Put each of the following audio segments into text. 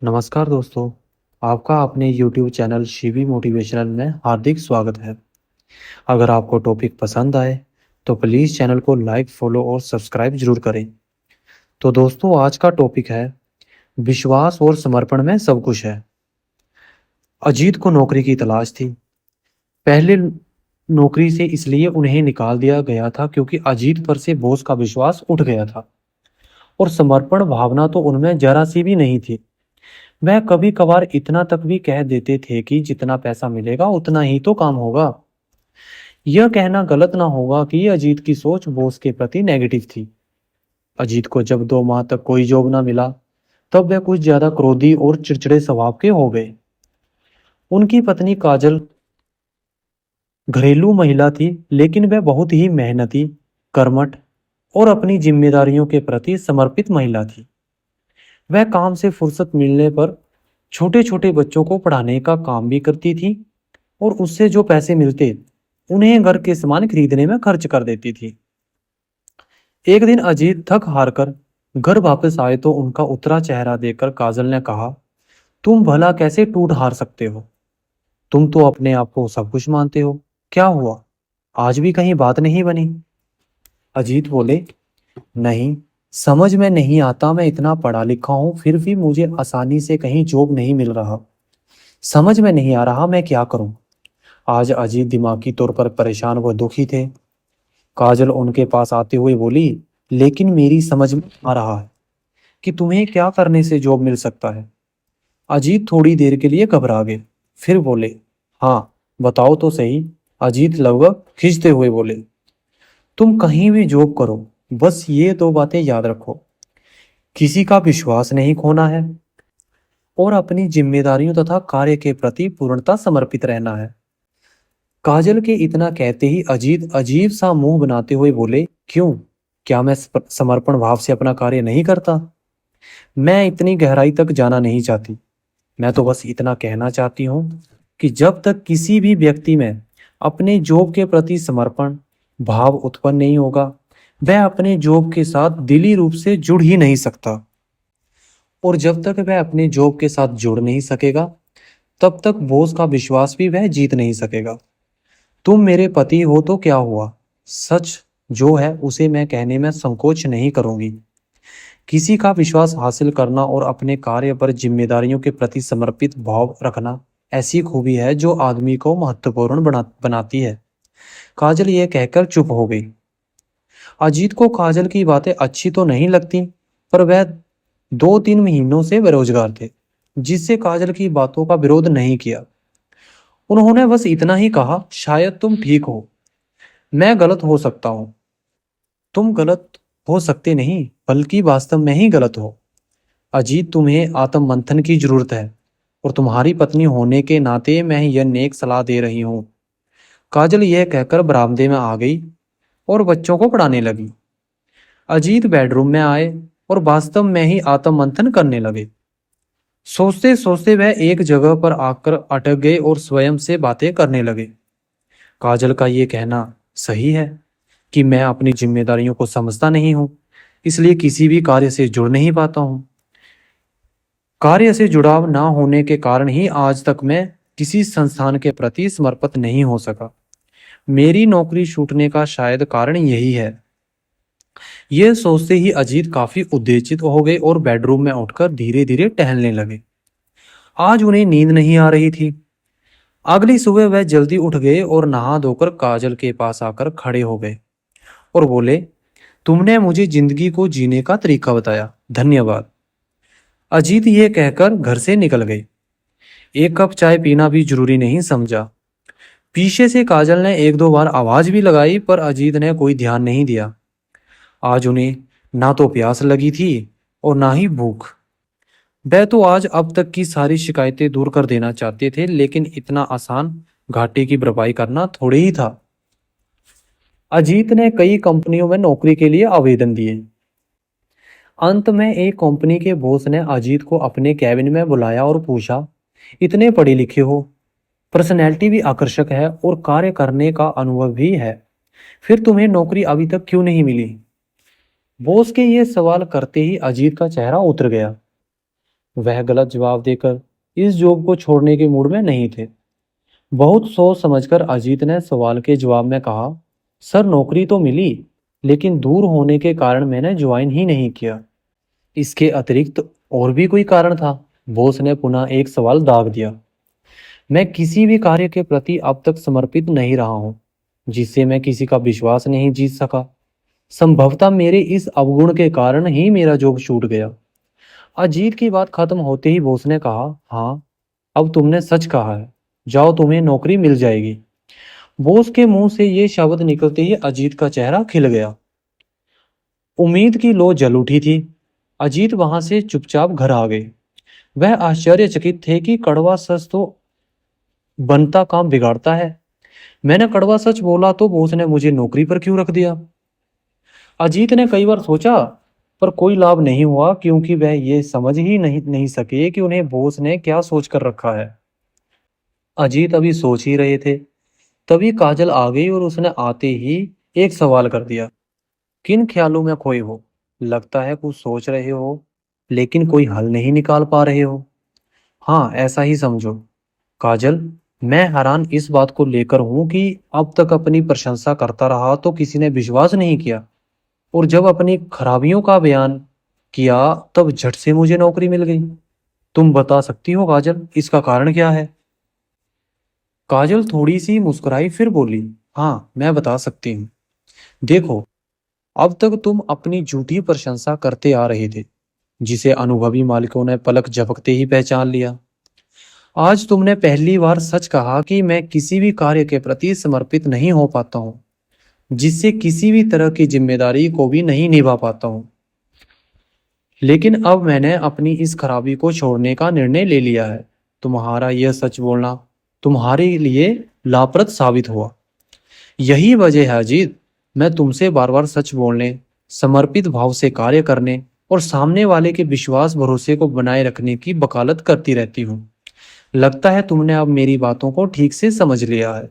नमस्कार दोस्तों, आपका अपने YouTube चैनल शिवी मोटिवेशनल में हार्दिक स्वागत है। अगर आपको टॉपिक पसंद आए, तो प्लीज़ चैनल को लाइक, फॉलो और सब्सक्राइब जरूर करें। तो दोस्तों, आज का टॉपिक है विश्वास और समर्पण में सब कुछ है। अजीत को नौकरी की तलाश थी। पहले नौकरी से इसलिए उन्हें निकाल दिया गया था क्योंकि अजीत पर से बॉस का विश्वास उठ गया था और समर्पण भावना तो उनमें जरा सी भी नहीं थी। वह कभी कभार इतना तक भी कह देते थे कि जितना पैसा मिलेगा उतना ही तो काम होगा। यह कहना गलत ना होगा कि अजीत की सोच बॉस के प्रति नेगेटिव थी। अजीत को जब 2 माह तक कोई जॉब ना मिला, तब वह कुछ ज्यादा क्रोधी और चिड़चिड़े स्वभाव के हो गए। उनकी पत्नी काजल घरेलू महिला थी, लेकिन वह बहुत ही मेहनती, कर्मठ और अपनी जिम्मेदारियों के प्रति समर्पित महिला थी। वह काम से फुर्सत मिलने पर छोटे छोटे बच्चों को पढ़ाने का काम भी करती थी और उससे जो पैसे मिलते उन्हें घर के सामान खरीदने में खर्च कर देती थी। एक दिन अजीत थक हार कर घर वापस आए तो उनका उतरा चेहरा देखकर काजल ने कहा, तुम भला कैसे टूट हार सकते हो? तुम तो अपने आप को सब कुछ मानते हो। क्या हुआ? आज भी कहीं बात नहीं बनी? अजीत बोले, नहीं, समझ में नहीं आता। मैं इतना पढ़ा लिखा हूं, फिर भी मुझे आसानी से कहीं जॉब नहीं मिल रहा। समझ में नहीं आ रहा मैं क्या करूं। आज अजीत दिमागी तौर पर परेशान व दुखी थे। काजल उनके पास आते हुए बोली, लेकिन मेरी समझ में आ रहा है कि तुम्हें क्या करने से जॉब मिल सकता है। अजीत थोड़ी देर के लिए घबरा गए, फिर बोले, हाँ, बताओ तो सही। अजीत लगभग खींचते हुए बोले, तुम कहीं भी जॉब करो, बस ये 2 बातें याद रखो। किसी का विश्वास नहीं खोना है और अपनी जिम्मेदारियों तथा कार्य के प्रति पूर्णता समर्पित रहना है। काजल के इतना कहते ही अजीत अजीब सा मुंह बनाते हुए बोले, क्यों? क्या मैं समर्पण भाव से अपना कार्य नहीं करता? मैं इतनी गहराई तक जाना नहीं चाहती। मैं तो बस इतना कहना चाहती हूँ कि जब तक किसी भी व्यक्ति में अपने जॉब के प्रति समर्पण भाव उत्पन्न नहीं होगा, वह अपने जॉब के साथ दिली रूप से जुड़ ही नहीं सकता। और जब तक वह अपने जॉब के साथ जुड़ नहीं सकेगा, तब तक बॉस का विश्वास भी वह जीत नहीं सकेगा। तुम मेरे पति हो तो क्या हुआ? सच जो है उसे मैं कहने में संकोच नहीं करूंगी। किसी का विश्वास हासिल करना और अपने कार्य पर जिम्मेदारियों के प्रति समर्पित भाव रखना ऐसी खूबी है जो आदमी को महत्वपूर्ण बनाती है। काजल ये कहकर चुप हो गई। अजीत को काजल की बातें अच्छी तो नहीं लगती, पर वह 2-3 महीनों से बेरोजगार थे, जिससे काजल की बातों का विरोध नहीं किया। उन्होंने बस इतना ही कहा, शायद तुम ठीक हो, मैं गलत हो सकता हूँ। तुम गलत हो सकते नहीं, बल्कि वास्तव में ही गलत हो। अजीत, तुम्हें आत्म मंथन की जरूरत है और तुम्हारी पत्नी होने के नाते मैं यह नेक सलाह दे रही हूँ। काजल यह कहकर बरामदे में आ गई और बच्चों को पढ़ाने लगी। अजीत बेडरूम में आए और वास्तव में ही आत्म मंथन करने लगे। सोचते सोचते वह एक जगह पर आकर अटक गए और स्वयं से बातें करने लगे। काजल का ये कहना सही है कि मैं अपनी जिम्मेदारियों को समझता नहीं हूँ, इसलिए किसी भी कार्य से जुड़ नहीं पाता हूँ। कार्य से जुड़ाव ना होने के कारण ही आज तक मैं किसी संस्थान के प्रति समर्पित नहीं हो सका। मेरी नौकरी छूटने का शायद कारण यही है। यह सोचते ही अजीत काफी उत्तेजित हो गए और बेडरूम में उठकर धीरे धीरे टहलने लगे। आज उन्हें नींद नहीं आ रही थी। अगली सुबह वह जल्दी उठ गए और नहा धोकर काजल के पास आकर खड़े हो गए और बोले, तुमने मुझे जिंदगी को जीने का तरीका बताया, धन्यवाद। अजीत ये कहकर घर से निकल गए। एक कप चाय पीना भी जरूरी नहीं समझा। पीछे से काजल ने 1-2 बार आवाज भी लगाई, पर अजीत ने कोई ध्यान नहीं दिया। आज उन्हें ना तो प्यास लगी थी और ना ही भूख। वह तो आज अब तक की सारी शिकायतें दूर कर देना चाहते थे, लेकिन इतना आसान घाटे की भरपाई करना थोड़े ही था। अजीत ने कई कंपनियों में नौकरी के लिए आवेदन दिए। अंत में एक कंपनी के बॉस ने अजीत को अपने कैबिन में बुलाया और पूछा, इतने पढ़े लिखे हो, पर्सनैलिटी भी आकर्षक है और कार्य करने का अनुभव भी है, फिर तुम्हें नौकरी अभी तक क्यों नहीं मिली? बॉस के ये सवाल करते ही अजीत का चेहरा उतर गया। वह गलत जवाब देकर इस जॉब को छोड़ने के मूड में नहीं थे। बहुत सोच समझकर अजीत ने सवाल के जवाब में कहा, सर नौकरी तो मिली, लेकिन दूर होने के कारण मैंने ज्वाइन ही नहीं किया। इसके अतिरिक्त और भी कोई कारण था? बॉस ने पुनः एक सवाल दाग दिया। मैं किसी भी कार्य के प्रति अब तक समर्पित नहीं रहा हूँ, जिससे मैं किसी का विश्वास नहीं जीत सका। संभवतः मेरे इस अवगुण के कारण ही मेरा जॉब छूट गया। अजीत की बात खत्म होते ही बॉस ने कहा, हाँ, अब तुमने सच कहा है, जाओ तुम्हें नौकरी मिल जाएगी। बॉस के मुंह से ये शब्द निकलते ही अजीत का चेहरा खिल गया। उम्मीद की लौ जल उठी थी। अजीत वहां से चुपचाप घर आ गए। वह आश्चर्यचकित थे कि कड़वा सच तो बनता काम बिगाड़ता है। मैंने कड़वा सच बोला तो बॉस ने मुझे नौकरी पर क्यों रख दिया? अजीत ने कई बार सोचा, पर कोई लाभ नहीं हुआ, क्योंकि वह ये समझ ही नहीं सके कि उन्हें बॉस ने क्या सोच कर रखा है। अजीत अभी सोच ही रहे थे, तभी काजल आ गई और उसने आते ही एक सवाल कर दिया। किन ख्यालों में खोए हो? लगता है कुछ सोच रहे हो, लेकिन कोई हल नहीं निकाल पा रहे हो। हाँ, ऐसा ही समझो। काजल, मैं हैरान इस बात को लेकर हूं कि अब तक अपनी प्रशंसा करता रहा तो किसी ने विश्वास नहीं किया, और जब अपनी खराबियों का बयान किया तब झट से मुझे नौकरी मिल गई। तुम बता सकती हो काजल, इसका कारण क्या है? काजल थोड़ी सी मुस्कुराई, फिर बोली, हाँ, मैं बता सकती हूँ। देखो, अब तक तुम अपनी झूठी प्रशंसा करते आ रहे थे, जिसे अनुभवी मालिकों ने पलक झपकते ही पहचान लिया। आज तुमने पहली बार सच कहा कि मैं किसी भी कार्य के प्रति समर्पित नहीं हो पाता हूँ, जिससे किसी भी तरह की जिम्मेदारी को भी नहीं निभा पाता हूँ। लेकिन अब मैंने अपनी इस खराबी को छोड़ने का निर्णय ले लिया है। तुम्हारा यह सच बोलना तुम्हारे लिए लाभप्रद साबित हुआ। यही वजह है अजीत, मैं तुमसे बार बार सच बोलने, समर्पित भाव से कार्य करने और सामने वाले के विश्वास भरोसे को बनाए रखने की वकालत करती रहती हूँ। लगता है तुमने अब मेरी बातों को ठीक से समझ लिया है।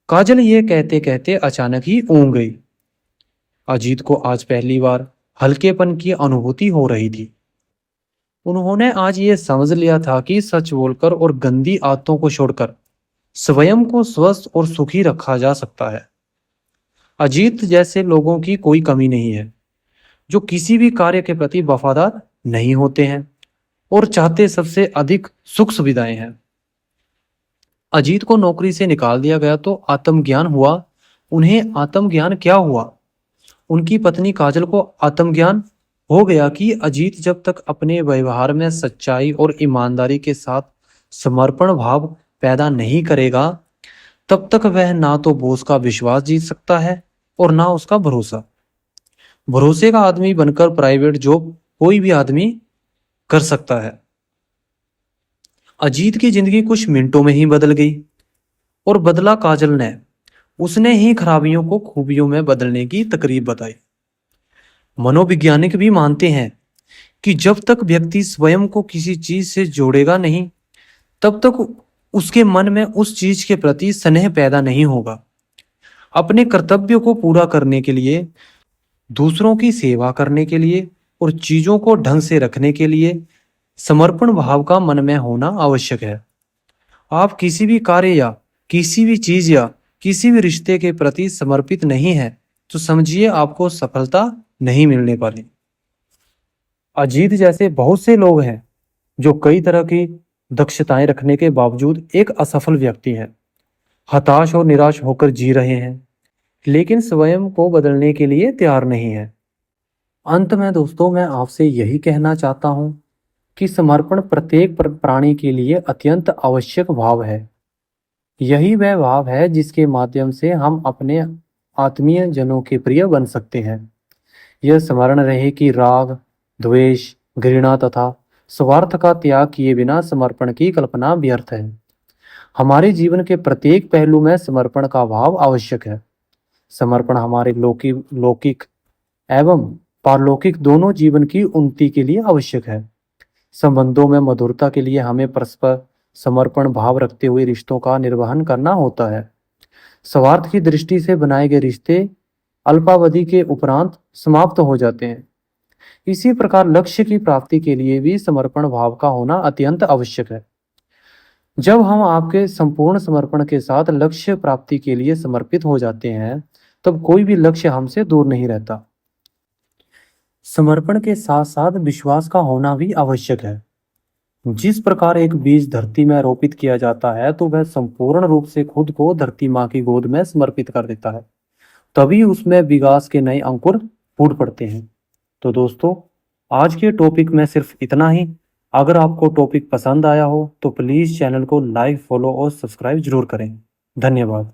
काजल ये कहते कहते अचानक ही ऊँग गई। अजीत को आज पहली बार हल्केपन की अनुभूति हो रही थी। उन्होंने आज ये समझ लिया था कि सच बोलकर और गंदी आदतों को छोड़कर स्वयं को स्वस्थ और सुखी रखा जा सकता है। अजीत जैसे लोगों की कोई कमी नहीं है, जो किसी भी कार्य के प्रति वफादार नहीं होते हैं और चाहते सबसे अधिक सुख सुविधाएं हैं। अजीत को नौकरी से निकाल दिया गया तो आत्मज्ञान हुआ। उन्हें आत्मज्ञान क्या हुआ? उनकी पत्नी काजल को आत्मज्ञान हो गया कि अजीत जब तक अपने व्यवहार में सच्चाई और ईमानदारी के साथ समर्पण भाव पैदा नहीं करेगा, तब तक वह ना तो बॉस का विश्वास जीत सकता है और ना उसका भरोसा। भरोसे का आदमी बनकर प्राइवेट जॉब कोई भी आदमी कर सकता है। अजीत की जिंदगी कुछ मिनटों में ही बदल गई, और बदला काजल ने। उसने ही खराबियों को खूबियों में बदलने की तरकीब बताई। मनोवैज्ञानिक भी मानते हैं कि जब तक व्यक्ति स्वयं को किसी चीज से जोड़ेगा नहीं, तब तक उसके मन में उस चीज के प्रति स्नेह पैदा नहीं होगा। अपने कर्तव्य को पूरा करने के लिए, दूसरों की सेवा करने के लिए और चीजों को ढंग से रखने के लिए समर्पण भाव का मन में होना आवश्यक है। आप किसी भी कार्य या किसी भी चीज या किसी भी रिश्ते के प्रति समर्पित नहीं है, तो समझिए आपको सफलता नहीं मिलने वाली। अजीत जैसे बहुत से लोग हैं जो कई तरह की दक्षताएं रखने के बावजूद एक असफल व्यक्ति हैं, हताश और निराश होकर जी रहे हैं, लेकिन स्वयं को बदलने के लिए तैयार नहीं है। अंत में दोस्तों, मैं आपसे यही कहना चाहता हूं कि समर्पण प्रत्येक प्राणी के लिए अत्यंत आवश्यक भाव है। यही वह भाव है जिसके माध्यम से हम अपने आत्मीय जनों के प्रिय बन सकते हैं। यह स्मरण रहे कि राग, द्वेष, घृणा तथा स्वार्थ का त्याग किए बिना समर्पण की कल्पना व्यर्थ है। हमारे जीवन के प्रत्येक पहलू में समर्पण का भाव आवश्यक है। समर्पण हमारे लौकिक एवं पारलौकिक दोनों जीवन की उन्नति के लिए आवश्यक है। संबंधों में मधुरता के लिए हमें परस्पर समर्पण भाव रखते हुए रिश्तों का निर्वहन करना होता है। स्वार्थ की दृष्टि से बनाए गए रिश्ते अल्पावधि के उपरांत समाप्त हो जाते हैं। इसी प्रकार लक्ष्य की प्राप्ति के लिए भी समर्पण भाव का होना अत्यंत आवश्यक है। जब हम आपके संपूर्ण समर्पण के साथ लक्ष्य प्राप्ति के लिए समर्पित हो जाते हैं, तब कोई भी लक्ष्य हमसे दूर नहीं रहता। समर्पण के साथ साथ विश्वास का होना भी आवश्यक है। जिस प्रकार एक बीज धरती में रोपित किया जाता है, तो वह संपूर्ण रूप से खुद को धरती माँ की गोद में समर्पित कर देता है। तभी उसमें विकास के नए अंकुर फूट पड़ते हैं। तो दोस्तों, आज के टॉपिक में सिर्फ इतना ही। अगर आपको टॉपिक पसंद आया हो तो प्लीज़ चैनल को लाइक, फॉलो और सब्सक्राइब जरूर करें। धन्यवाद।